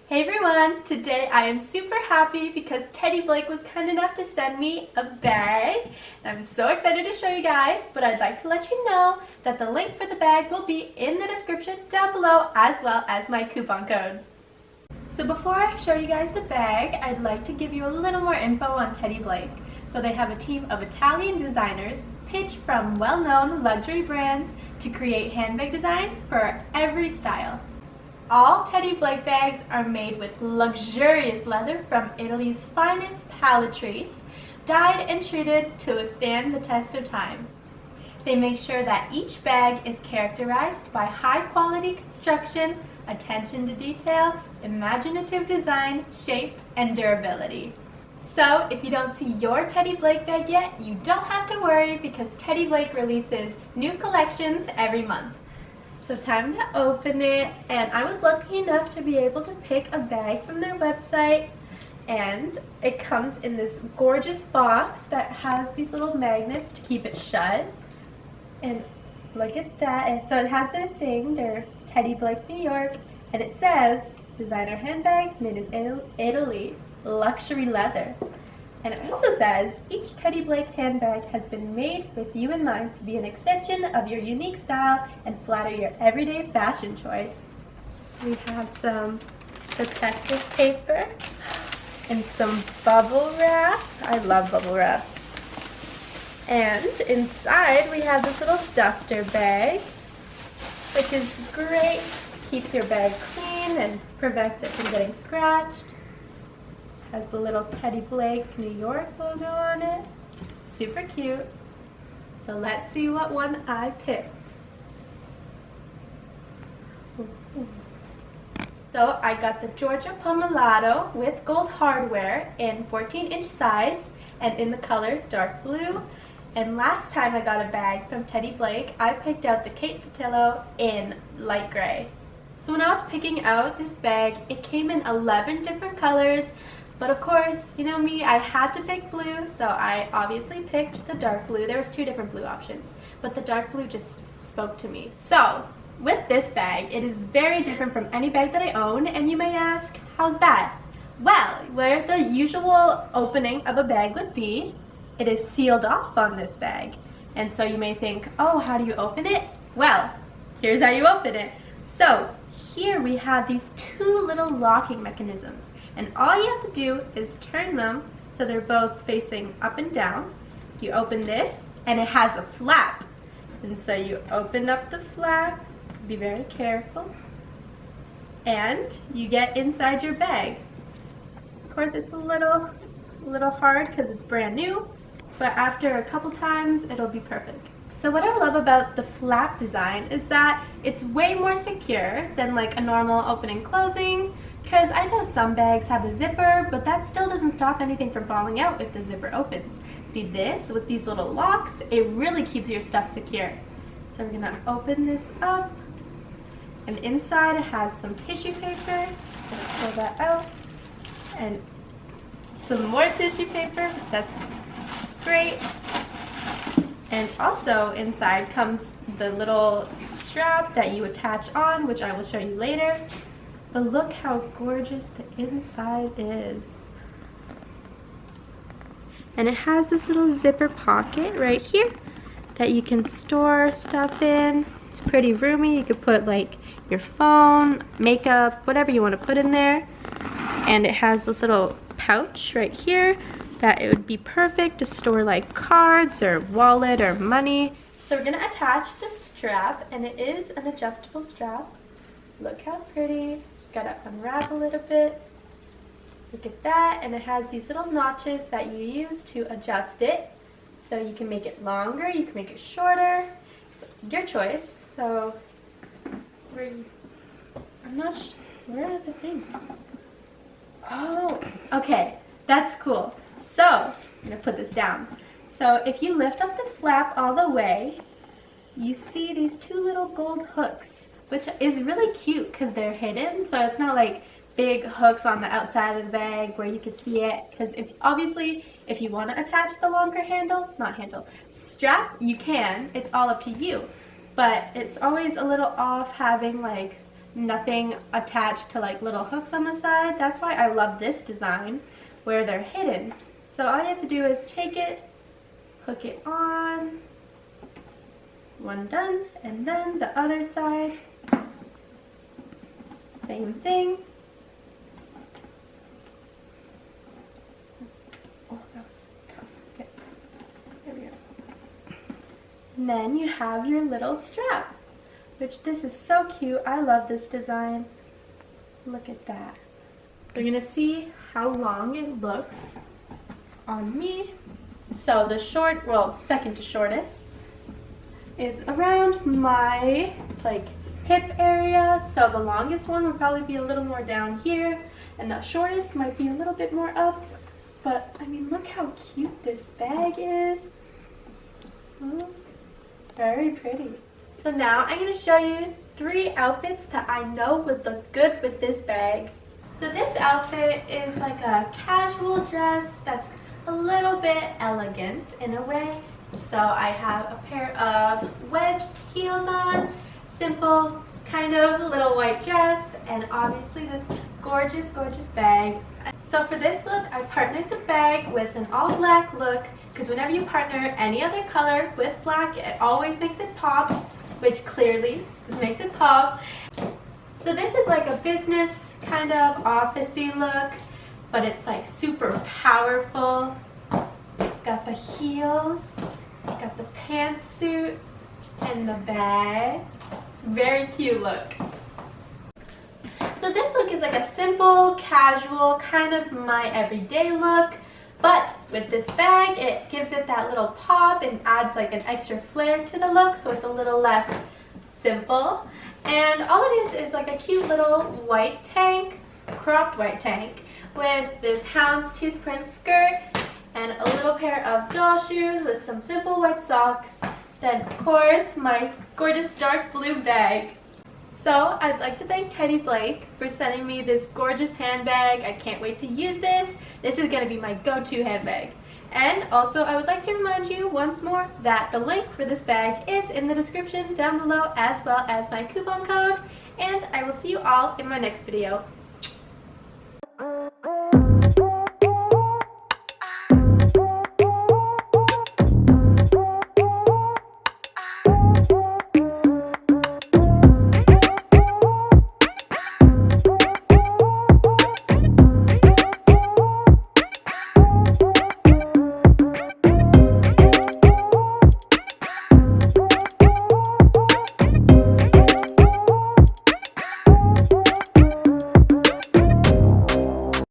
Hey everyone! Today I am super happy because Teddy Blake was kind enough to send me a bag. And I'm so excited to show you guys, but I'd like to let you know that the link for the bag will be in the description down below as well as my coupon code. So before I show you guys the bag, I'd like to give you a little more info on Teddy Blake. So they have a team of Italian designers pitched from well-known luxury brands to create handbag designs for every style. All Teddy Blake bags are made with luxurious leather from Italy's finest pelleteries, dyed and treated to withstand the test of time. They make sure that each bag is characterized by high-quality construction, attention to detail, imaginative design, shape, and durability. So, if you don't see your Teddy Blake bag yet, you don't have to worry because Teddy Blake releases new collections every month. So time to open it, and I was lucky enough to be able to pick a bag from their website, and it comes in this gorgeous box that has these little magnets to keep it shut. And look at that. And so it has their thing, their Teddy Blake New York, and it says designer handbags made in Italy, luxury leather. And it also says, each Teddy Blake handbag has been made with you in mind to be an extension of your unique style and flatter your everyday fashion choice. So we have some protective paper and some bubble wrap. I love bubble wrap. And inside we have this little duster bag, which is great. Keeps your bag clean and prevents it from getting scratched. Has the little Teddy Blake New York logo on it. Super cute. So let's see what one I picked. So I got the Giorgia Palmelatto with gold hardware in 14-inch size and in the color dark blue. And last time I got a bag from Teddy Blake, I picked out the Kate Patillo in light gray. So when I was picking out this bag, it came in 11 different colors. But of course, you know me, I had to pick blue, so I obviously picked the dark blue. There was two different blue options, but the dark blue just spoke to me. So, with this bag, it is very different from any bag that I own, and you may ask, how's that? Well, where the usual opening of a bag would be, it is sealed off on this bag. And so you may think, oh, how do you open it? Well, here's how you open it. So, here we have these two little locking mechanisms. And all you have to do is turn them so they're both facing up and down. You open this, and it has a flap. And so you open up the flap, be very careful, and you get inside your bag. Of course, it's a little hard because it's brand new, but after a couple times, it'll be perfect. So what I love about the flap design is that it's way more secure than like a normal opening closing, because I know some bags have a zipper, but that still doesn't stop anything from falling out if the zipper opens. See this, with these little locks, it really keeps your stuff secure. So we're gonna open this up, and inside it has some tissue paper. Just gonna pull that out, and some more tissue paper. That's great. And also inside comes the little strap that you attach on, which I will show you later. But look how gorgeous the inside is. And it has this little zipper pocket right here that you can store stuff in. It's pretty roomy. You could put like your phone, makeup, whatever you want to put in there. And it has this little pouch right here that it would be perfect to store like cards or wallet or money. So we're gonna attach the strap, and it is an adjustable strap. Look how pretty. Just gotta unwrap a little bit. Look at that, and it has these little notches that you use to adjust it. So you can make it longer, you can make it shorter. It's your choice. So I'm not sure, where are the things? Oh, okay, that's cool. So, I'm gonna put this down. So if you lift up the flap all the way, you see these two little gold hooks, which is really cute because they're hidden. So it's not like big hooks on the outside of the bag where you could see it. Because if you want to attach the longer strap, you can. It's all up to you. But it's always a little off having like nothing attached to like little hooks on the side. That's why I love this design where they're hidden. So all you have to do is take it, hook it on, one done, and then the other side, same thing. Oh, that was tough. Okay. There we go. And then you have your little strap, which this is so cute. I love this design. Look at that. We're gonna see how long it looks on me. So the short, well, second to shortest is around my like hip area. So the longest one would probably be a little more down here, and the shortest might be a little bit more up. But I mean, look how cute this bag is. Very pretty. So now I'm going to show you 3 outfits that I know would look good with this bag. So this outfit is like a casual dress that's a little bit elegant in a way. So I have a pair of wedged heels on, simple kind of little white dress, and obviously this gorgeous, gorgeous bag. So for this look, I partnered the bag with an all black look, because whenever you partner any other color with black, it always makes it pop, which clearly this makes it pop. So this is like a business kind of officey look, but it's like super powerful. Got the heels, got the pantsuit, and the bag. It's a very cute look. So this look is like a simple, casual, kind of my everyday look, but with this bag, it gives it that little pop and adds like an extra flair to the look, so it's a little less simple. And all it is like a cute little white tank, cropped white tank, with this houndstooth print skirt and a little pair of doll shoes with some simple white socks. Then, of course, my gorgeous dark blue bag. So I'd like to thank Teddy Blake for sending me this gorgeous handbag. I can't wait to use this. This is going to be my go-to handbag. And also I would like to remind you once more that the link for this bag is in the description down below, as well as my coupon code. And I will see you all in my next video.